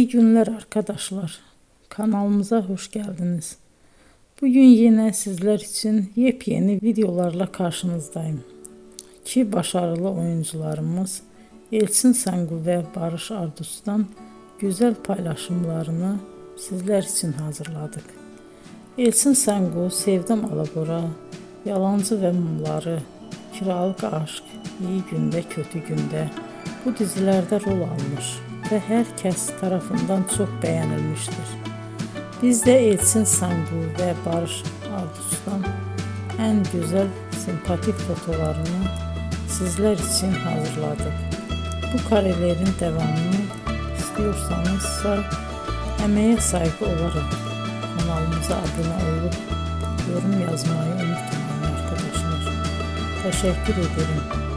İyi günler arkadaşlar. Kanalımıza hoş geldiniz. Bugün yine sizler için yepyeni videolarla karşınızdayım. İki başarılı oyuncularımız Elçin Sangu ve Barış Ardus'tan güzel paylaşımlarını sizler için hazırladık. Elçin Sangu, Sevdim Alabora, Yalancı ve Mumları, Kiralık Aşk, İyi Günde Kötü Günde bu dizilerde rol almış ve herkes tarafından çok beğenilmiştir. Biz de Elçin Sangu ve Barış Ardus'tan en güzel sempatik fotolarını sizler için hazırladık. Bu karelerin devamını istiyorsanızsa emeğe saygı olarak kanalımıza abone olup yorum yazmayı unutmayın arkadaşlar. Teşekkür ederim.